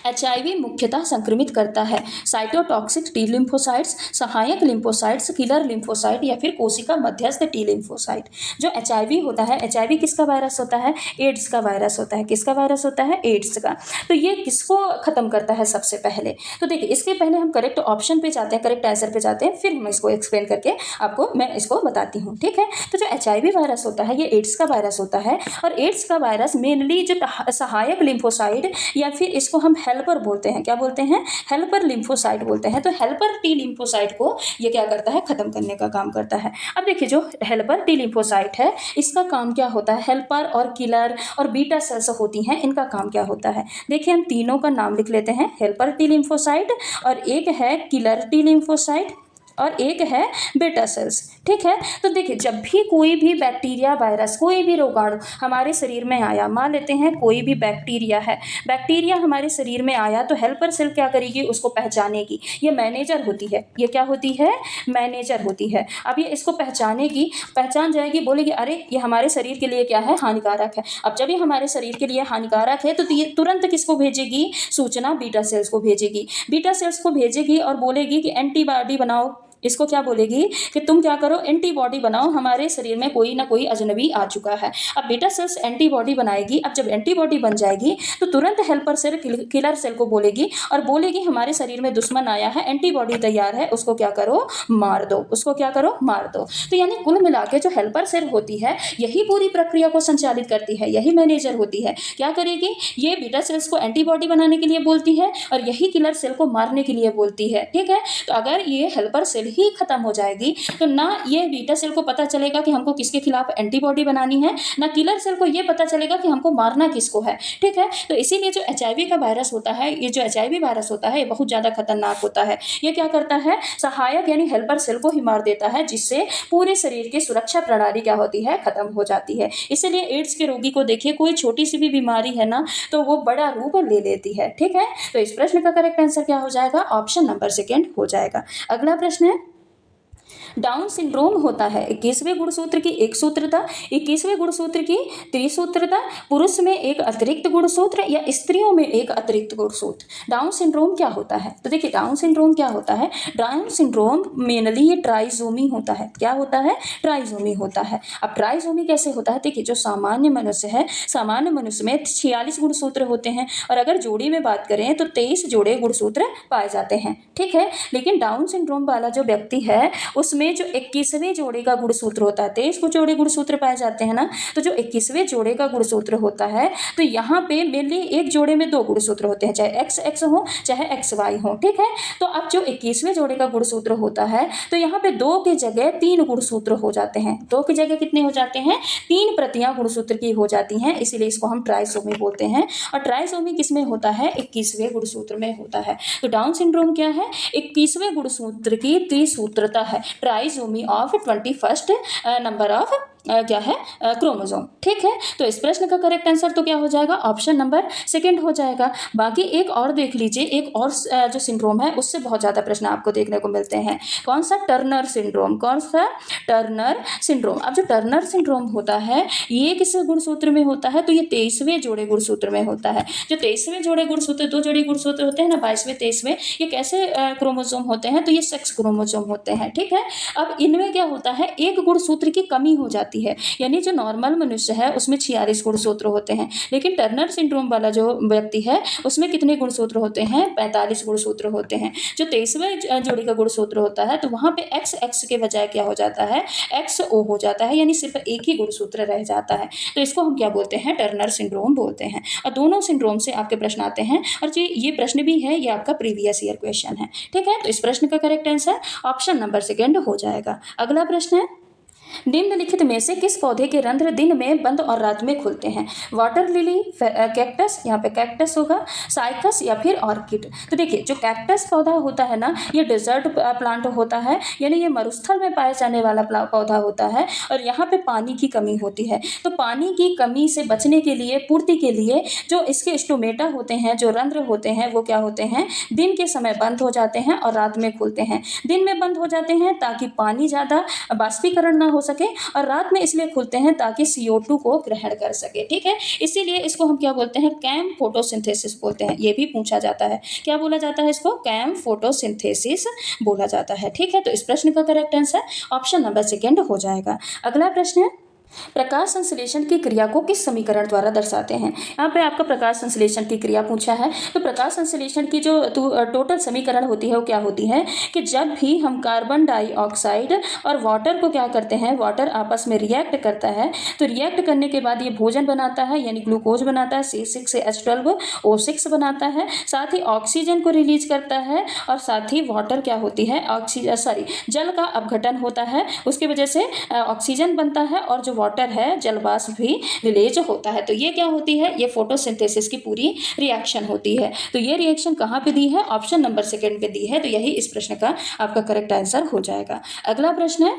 एचआईवी मुख्यतः संक्रमित करता है साइटोटॉक्सिक टी लिम्फोसाइट्स, सहायक लिम्फोसाइट्स, किलर लिम्फोसाइट या फिर कोशिका मध्यस्थ टी लिम्फोसाइट। जो एचआईवी होता है, एचआईवी किसका वायरस होता है? एड्स का वायरस होता है। किसका वायरस होता है? एड्स का। तो ये किसको खत्म करता है सबसे पहले? तो देखिए, इसके पहले हम करेक्ट ऑप्शन पे जाते हैं, करेक्ट आंसर पे जाते हैं, फिर हम इसको एक्सप्लेन करके आपको मैं इसको बताती हूँ। ठीक है, तो जो एचआईवी वायरस होता है ये एड्स का वायरस होता है, और एड्स का वायरस मेनली जो सहायक लिम्फोसाइट या फिर इसको हम हेल्पर बोलते हैं, क्या बोलते हैं? हेल्पर लिम्फोसाइट बोलते हैं। तो हेल्पर टी लिम्फोसाइट को ये क्या करता है? खत्म करने का काम करता है। अब देखिए, जो हेल्पर टी लिम्फोसाइट है इसका काम क्या होता है? हेल्पर और किलर और बीटा सेल्स होती हैं, इनका काम क्या होता है? देखिए, हम तीनों का नाम लिख लेते हैं, हेल्पर टी लिम्फोसाइट, और एक है किलर टी लिम्फोसाइट, और एक है बेटा सेल्स। ठीक है, तो देखिए, जब भी कोई भी बैक्टीरिया, वायरस, कोई भी रोगाणु हमारे शरीर में आया, मान लेते हैं कोई भी बैक्टीरिया है, बैक्टीरिया हमारे शरीर में आया, तो हेल्पर सेल क्या करेगी? उसको पहचानेगी। ये मैनेजर होती है। ये क्या होती है? मैनेजर होती है। अब ये इसको पहचानेगी, पहचान जाएगी, बोलेगी अरे ये हमारे शरीर के लिए क्या है? हानिकारक है। अब जब ये हमारे शरीर के लिए हानिकारक है तो ये तुरंत किसको भेजेगी? सूचना बीटा सेल्स को भेजेगी। बीटा सेल्स को भेजेगी और बोलेगी कि एंटीबॉडी बनाओ। इसको क्या बोलेगी? कि तुम क्या करो? एंटीबॉडी बनाओ, हमारे शरीर में कोई ना कोई अजनबी आ चुका है। अब बीटा सेल्स एंटीबॉडी बनाएगी। अब जब एंटीबॉडी बन जाएगी तो तुरंत हेल्पर सेल, किलर सेल को बोलेगी और बोलेगी हमारे शरीर में दुश्मन आया है, एंटीबॉडी तैयार है, उसको क्या करो? मार दो। उसको क्या करो? मार दो। तो यानी कुल मिला के जो हेल्पर सेल होती है यही पूरी प्रक्रिया को संचालित करती है, यही मैनेजर होती है। क्या करेगी? ये बीटा सेल्स को एंटीबॉडी बनाने के लिए बोलती है और यही किलर सेल को मारने के लिए बोलती है। ठीक है, तो अगर ये हेल्पर सेल ही खत्म हो जाएगी तो ना ये बीटा सेल को पता चलेगा कि हमको किसके खिलाफ एंटीबॉडी बनानी है, ना किलर सेल को ये पता चलेगा कि हमको मारना किसको है। ठीक है, तो इसीलिए जो एचआईवी का वायरस होता है, ये जो एचआईवी वायरस होता है ये बहुत ज्यादा खतरनाक होता है। ये क्या करता है? सहायक यानी हेल्पर सेल को ही मार देता है, जिससे पूरे शरीर की सुरक्षा प्रणाली क्या होती है? खत्म हो जाती है। इसीलिए एड्स के रोगी को देखिए, कोई छोटी सी भी बीमारी है ना तो वो बड़ा रूप ले लेती है। ठीक है, तो इस प्रश्न का करेक्ट आंसर क्या हो जाएगा? ऑप्शन नंबर सेकेंड हो जाएगा। अगला प्रश्न है, डाउन सिंड्रोम होता है 21वें गुणसूत्र की एक सूत्रता, 21वें गुणसूत्र की त्रिसूत्रता, पुरुष में एक अतिरिक्त गुणसूत्र या स्त्रियों में एक अतिरिक्त गुणसूत्र। डाउन सिंड्रोम क्या होता है? तो देखिए, डाउन सिंड्रोम क्या होता है? डाउन सिंड्रोम मेनली ये ट्राइजोमी होता है। क्या होता है? ट्राइजोमी होता है। अब ट्राइजोमी कैसे होता है? देखिए, जो सामान्य मनुष्य है, सामान्य मनुष्य में 46 गुणसूत्र होते हैं, और अगर जोड़ी में बात करें तो 23 जोड़े गुणसूत्र पाए जाते हैं। ठीक है, लेकिन डाउन सिंड्रोम वाला जो व्यक्ति है उसमें जो 21वें जोड़े का गुणसूत्र होता है, 23 को जोड़े गुणसूत्र पाए जाते हैं ना, तो जो 21वें जोड़े का गुणसूत्र होता है तो यहाँ पे मेनली एक जोड़े में 2 गुणसूत्र होते हैं, चाहे XX हो चाहे XY हो। ठीक है, तो अब जो 21वें जोड़े का गुणसूत्र होता है तो यहाँ पे 2 की जगह 3 गुणसूत्र हो जाते हैं। 2 की जगह कितने हो जाते हैं? 3 प्रतियां गुणसूत्र की हो जाती हैं, इसीलिए इसको हम ट्राइसोमी बोलते हैं। और ट्राइसोमी किसमें होता है? 21वें गुणसूत्र में होता है। तो डाउन सिंड्रोम क्या है? 21वें गुणसूत्र की त्रिसूत्रता है, trisomy of 21st number of क्या है? क्रोमोसोम। ठीक है, तो इस प्रश्न का करेक्ट आंसर तो क्या हो जाएगा? ऑप्शन नंबर सेकंड हो जाएगा। बाकी एक और देख लीजिए, एक और जो सिंड्रोम है उससे बहुत ज़्यादा प्रश्न आपको देखने को मिलते हैं। कौन सा? Turner syndrome. कौन सा? Turner syndrome. अब जो टर्नर सिंड्रोम होता है ये किस गुणसूत्र में होता है? तो ये 23वें जोड़े गुणसूत्र में होता है। जो 23वें जोड़े गुणसूत्र, 2 जोड़े गुणसूत्र होते हैं ना, 22वें 23वें, ये कैसे क्रोमोसोम होते हैं? तो ये सेक्स क्रोमोसोम होते हैं। ठीक है, अब इनमें क्या होता है? एक गुणसूत्र की कमी हो जाती है, यानी जो नॉर्मल मनुष्य है उसमें 46 गुणसूत्र होते हैं, लेकिन टर्नर सिंड्रोम वाला जो व्यक्ति है उसमें कितने गुणसूत्र होते हैं? 45 गुणसूत्र होते हैं। जो 23वें जोड़ी का गुणसूत्र होता है तो वहां पे XX के बजाय क्या हो जाता है? XO हो जाता है, यानी सिर्फ एक ही गुणसूत्र रह जाता है। तो इसको हम क्या बोलते हैं? टर्नर सिंड्रोम बोलते हैं। और दोनों सिंड्रोम से आपके प्रश्न आते हैं, और जो ये प्रश्न भी है ये आपका प्रीवियस ईयर क्वेश्चन है। ठीक है, तो इस प्रश्न का correct answer option number second हो जाएगा। अगला प्रश्न है, निम्नलिखित में से किस पौधे के रंध्र दिन में बंद और रात में खुलते हैं? वाटर लिली, कैक्टस, यहाँ पे कैक्टस होगा, साइकस या फिर ऑर्किड। तो देखिए, जो कैक्टस पौधा होता है ना ये डेजर्ट प्लांट होता है, यानी ये मरुस्थल में पाए जाने वाला पौधा होता है, और यहाँ पे पानी की कमी होती है। तो पानी की कमी से बचने के लिए, पूर्ति के लिए जो इसके स्टोमेटा होते हैं, जो रंध्र होते हैं, वो क्या होते हैं? दिन के समय बंद हो जाते हैं और रात में खुलते हैं। दिन में बंद हो जाते हैं ताकि पानी ज़्यादा बाष्पीकरण ना हो सके, और रात में इसलिए खुलते हैं ताकि CO2 को ग्रहण कर सके। ठीक है, इसीलिए इसको हम क्या बोलते हैं, कैम फोटोसिंथेसिस बोलते हैं। ये भी पूछा जाता है, क्या बोला जाता है इसको, कैम फोटोसिंथेसिस बोला जाता है। ठीक है, तो इस प्रश्न का correct answer option number second हो जाएगा। अगला प्रश्न है, प्रकाश संश्लेषण की क्रिया को किस समीकरण द्वारा दर्शाते हैं। यहाँ पे आपका प्रकाश संश्लेषण की क्रिया पूछा है, तो प्रकाश संश्लेषण की जो टोटल समीकरण होती है वो क्या होती है कि जब भी हम कार्बन डाइऑक्साइड और वाटर को क्या करते हैं, वाटर आपस में रिएक्ट करता है, तो रिएक्ट करने के बाद ये भोजन बनाता है, यानी ग्लूकोज बनाता है, C6H12O6 बनाता है, साथ ही ऑक्सीजन को रिलीज करता है, और साथ ही वाटर क्या होती है, जल का अपघटन होता है, उसकी वजह से ऑक्सीजन बनता है, और जो वाटर है जल वाष्प भी रिलीज होता है। तो ये क्या होती है, ये फोटोसिंथेसिस की पूरी रिएक्शन होती है। तो ये रिएक्शन कहाँ पे दी है, ऑप्शन नंबर सेकंड पे दी है, तो यही इस प्रश्न का आपका करेक्ट आंसर हो जाएगा। अगला प्रश्न है,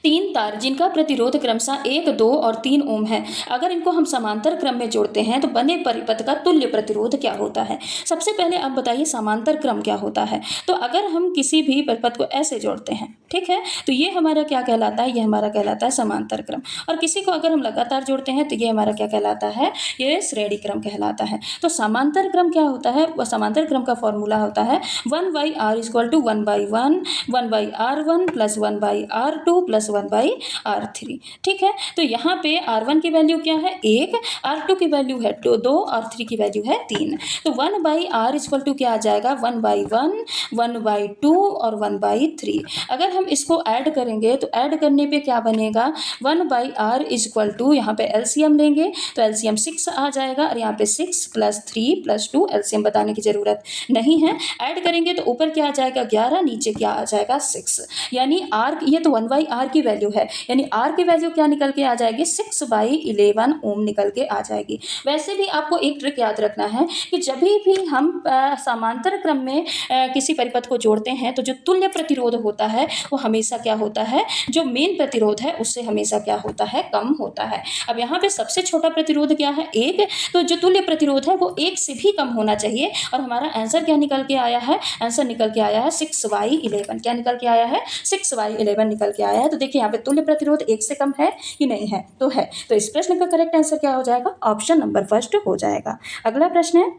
3 तार जिनका प्रतिरोध क्रमशः 1, 2 और 3 ओम है, अगर इनको हम समांतर क्रम में जोड़ते हैं तो बने परिपथ का तुल्य प्रतिरोध क्या होता है। सबसे पहले आप बताइए समांतर क्रम क्या होता है। तो अगर हम किसी भी परिपथ को ऐसे जोड़ते हैं, ठीक है, तो ये हमारा क्या कहलाता है, ये हमारा कहलाता है समांतर क्रम। और किसी को अगर हम लगातार जोड़ते हैं तो ये हमारा क्या कहलाता है, ये श्रेणी क्रम कहलाता है। तो समांतर क्रम क्या होता है, वह समांतर क्रम का फॉर्मूला होता है 1/r = 1/1 1/r1 + 1/r2 + 1/r3। ठीक है, तो यहाँ पे R1 की वैल्यू क्या है 1, R2 की वैल्यू है 2, R3 की वैल्यू है 3। तो 1/r = क्या आ जाएगा, 1/1 1/2 और 1/3। अगर हम इसको ऐड करेंगे तो ऐड करने पे क्या बनेगा, 1/r = यहाँ पे एलसीएम लेंगे तो एलसीएम 6 आ जाएगा, और यहाँ पे 6 + 3 + 2, एलसीएम बताने की जरूरत नहीं है। ऐड करेंगे तो ऊपर क्या आ जाएगा 11, नीचे क्या आ जाएगा 6, यानी r, ये तो 1/r की वैल्यू है, यानी r की वैल्यू क्या निकल के आ जाएगी, 6/11 ओम निकल के आ जाएगी। वैसे भी आपको एक ट्रिक याद रखना है कि जब भी हम समांतर क्रम में किसी परिपथ को जोड़ते हैं तो जो तुल्य प्रतिरोध होता है वो हमेशा क्या होता है, जो मेन प्रतिरोध है उससे हमेशा क्या होता है, कम होता है। अब यहाँ पे सबसे छोटा प्रतिरोध क्या है 1, तो जो तुल्य प्रतिरोध है वो 1 से भी कम होना चाहिए, और हमारा आंसर क्या निकल के आया है, आंसर निकल के आया है 6/11। क्या निकल के आया है, 6/11 निकल के आया है। तो देखिए यहाँ पे तुल्य प्रतिरोध 1 से कम है कि नहीं है, तो है। तो इस प्रश्न का करेक्ट आंसर क्या हो जाएगा, ऑप्शन नंबर फर्स्ट हो जाएगा। अगला प्रश्न है,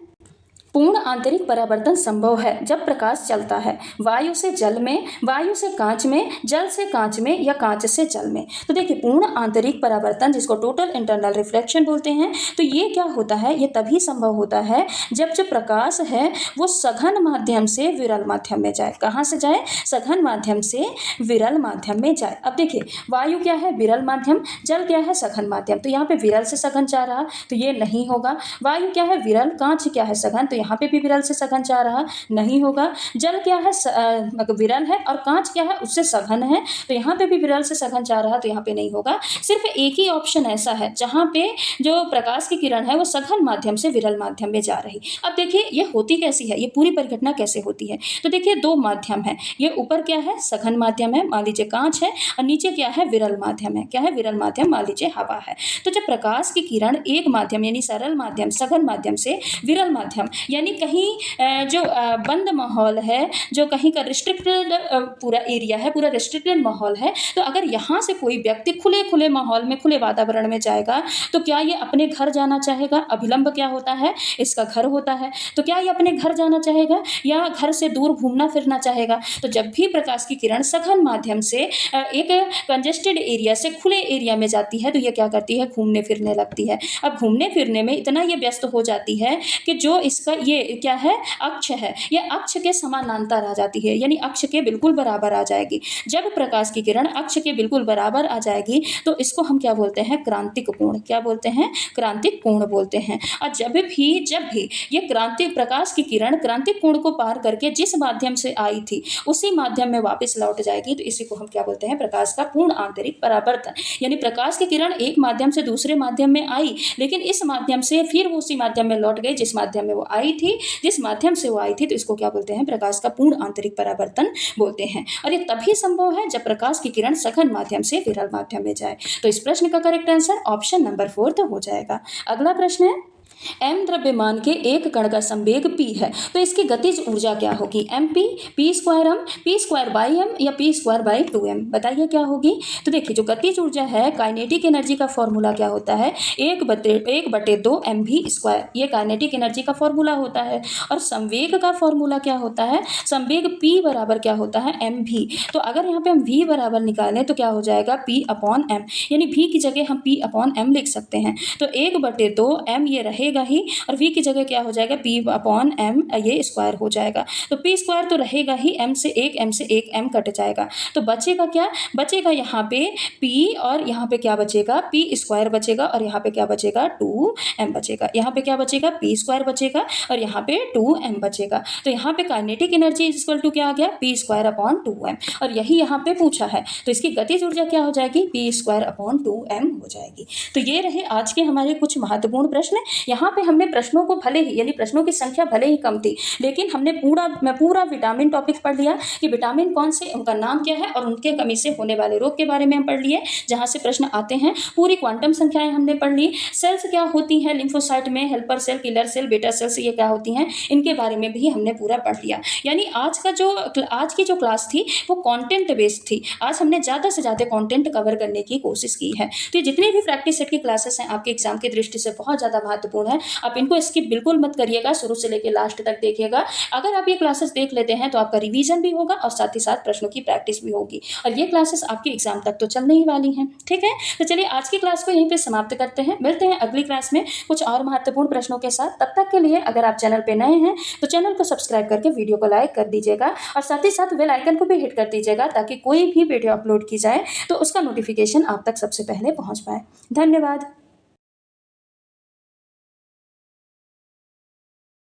पूर्ण आंतरिक परावर्तन संभव है जब प्रकाश चलता है वायु से जल में, वायु से कांच में, जल से कांच में, या कांच से जल में। तो देखिए पूर्ण आंतरिक परावर्तन, जिसको टोटल इंटरनल रिफ्लेक्शन बोलते हैं, तो ये क्या होता है, ये तभी संभव होता है जब जो प्रकाश है वो सघन माध्यम से विरल माध्यम में जाए। कहाँ से जाए, सघन माध्यम से विरल माध्यम में जाए। अब देखिए वायु क्या है, विरल माध्यम, जल क्या है, सघन माध्यम, तो यहाँ पे विरल से सघन जा रहा, तो ये नहीं होगा। वायु क्या है, विरल, कांच क्या है, सघन, तो यहाँ पे भी विरल से सघन जा रहा, नहीं होगा। जल क्या है, विरल है, और कांच क्या है, उससे सघन है, तो यहाँ पे भी विरल से सघन जा रहा, तो यहाँ पे नहीं होगा। सिर्फ एक ही ऑप्शन ऐसा है जहाँ पे जो प्रकाश की किरण है वो सघन माध्यम से विरल माध्यम में जा रही। अब देखिए ये होती कैसी है, ये पूरी परिघटना कैसे होती है। तो देखिए 2 माध्यम है, ये ऊपर क्या है, सघन माध्यम है, मान लीजिए कांच है, और नीचे क्या है, विरल माध्यम है। क्या है, विरल माध्यम, मान लीजिए हवा है। तो जब प्रकाश की किरण एक माध्यम यानी सरल माध्यम, सघन माध्यम से विरल माध्यम, यानी कहीं जो बंद माहौल है, जो कहीं का रिस्ट्रिक्टेड पूरा एरिया है, पूरा रिस्ट्रिक्टेड माहौल है, तो अगर यहाँ से कोई व्यक्ति खुले माहौल में, खुले वातावरण में जाएगा तो क्या ये अपने घर जाना चाहेगा। अभिलंब क्या होता है, इसका घर होता है, तो क्या ये अपने घर जाना चाहेगा या घर से दूर घूमना फिरना चाहेगा। तो जब भी प्रकाश की किरण सघन माध्यम से एक कंजेस्टेड एरिया से खुले एरिया में जाती है तो ये क्या करती है, घूमने फिरने लगती है। अब घूमने फिरने में इतना ये व्यस्त हो जाती है कि जो इसका ये क्या है, अक्ष है, ये अक्ष के समानांतर आ जाती है, यानी अक्ष के बिल्कुल बराबर आ जाएगी। जब प्रकाश की किरण अक्ष के बिल्कुल बराबर आ जाएगी तो इसको हम क्या बोलते हैं, क्रांतिक कोण। क्या बोलते हैं, क्रांतिक कोण बोलते हैं। और जब भी ये क्रांतिक प्रकाश की किरण क्रांतिक कोण को पार करके जिस माध्यम से आई थी उसी माध्यम में वापस लौट जाएगी, तो इसी को हम क्या बोलते हैं, प्रकाश का पूर्ण आंतरिक परावर्तन। यानी प्रकाश की किरण एक माध्यम से दूसरे माध्यम में आई, लेकिन इस माध्यम से फिर वो उसी माध्यम में लौट गई जिस माध्यम में वो आई थी, जिस माध्यम से वो आई थी, तो इसको क्या बोलते हैं, प्रकाश का पूर्ण आंतरिक परावर्तन बोलते हैं। और ये तभी संभव है जब प्रकाश की किरण सघन माध्यम से विरल माध्यम में जाए। तो इस प्रश्न का करेक्ट आंसर ऑप्शन नंबर 4 हो जाएगा। अगला प्रश्न है, m द्रव्यमान के एक कण का संवेग p है, तो इसकी गतिज ऊर्जा क्या होगी? mp, p square m, p square by m या p स्क्वायर बाई 2m, बताइए क्या होगी? तो देखिए जो गतिज ऊर्जा है, काइनेटिक एनर्जी का फॉर्मूला क्या होता है? 1/2 mv स्क्वायर, ये काइनेटिक एनर्जी का फॉर्मूला होता है। और संवेग का फॉर्मूला क्या होता है? संवेग p बराबर क्या होता है? mv। तो अगर यहाँ पे हम v बराबर निकालें तो क्या हो जाएगा? p अपॉन m, यानी v की जगह हम p अपॉन m लिख सकते हैं। तो 1/2 m ये रहेगा ही, और v की जगह क्या हो जाएगा? p अपॉन m, ये स्क्वायर हो जाएगा। तो p स्क्वायर तो रहेगा ही, m से एक m कट जाएगा, तो बचेगा क्या? बचेगा यहाँ पे p, और यहाँ पे क्या बचेगा? p स्क्वायर बचेगा, और यहाँ पे क्या बचेगा? 2m बचेगा। यहाँ पे क्या बचेगा? p स्क्वायर बचेगा, और यहाँ पे 2m बचेगा। तो यहाँ पे काइनेटिक एनर्जी इक्वल टू क्या आ गया? p स्क्वायर अपॉन 2m, और यही यहाँ पे पूछा है। तो इसकी गतिज ऊर्जा क्या हो जाएगी? p स्क्वायर अपॉन 2m हो जाएगी। तो ये रहे आज के हमारे कुछ महत्वपूर्ण प्रश्न। यहाँ पे हमने प्रश्नों को भले ही, यानी प्रश्नों की संख्या भले ही कम थी, लेकिन हमने पूरा विटामिन टॉपिक पढ़ लिया कि विटामिन कौन से, उनका नाम क्या है, और उनके कमी से होने वाले रोग के बारे में हम पढ़ लिए, जहाँ से प्रश्न आते हैं। पूरी क्वांटम संख्याएं हमने पढ़ ली। सेल्स क्या होती हैं लिम्फोसाइट में, हेल्पर सेल, किलर सेल, बेटा सेल्स, ये क्या होती हैं, इनके बारे में भी हमने पूरा पढ़ लिया। यानी आज की जो क्लास थी वो कंटेंट बेस्ड थी। आज हमने ज़्यादा से ज़्यादा कंटेंट कवर करने की कोशिश की है। तो ये जितनी भी प्रैक्टिस सेट की क्लासेस हैं आपके एग्जाम की दृष्टि से बहुत ज़्यादा महत्वपूर्ण है। आप इनको स्किप बिल्कुल मत करिएगा, शुरू से लेकर लास्ट तक देखिएगा। अगर आप ये क्लासेस देख लेते हैं तो आपका रिवीजन भी होगा और साथ ही साथ प्रश्नों की प्रैक्टिस भी होगी, और ये क्लासेस आपके एग्जाम तक तो चलने ही वाली हैं। ठीक है, तो चलिए आज की क्लास को यहीं पे समाप्त करते हैं। मिलते हैं अगली क्लास में कुछ और महत्वपूर्ण प्रश्नों के साथ। तब तक के लिए अगर आप चैनल पे नए हैं तो चैनल को सब्सक्राइब करके वीडियो को लाइक कर दीजिएगा, और साथ ही साथ बेल आइकन को भी हिट कर दीजिएगा, ताकि कोई भी वीडियो अपलोड की जाए तो उसका नोटिफिकेशन आप तक सबसे पहले पहुंच पाए। धन्यवाद।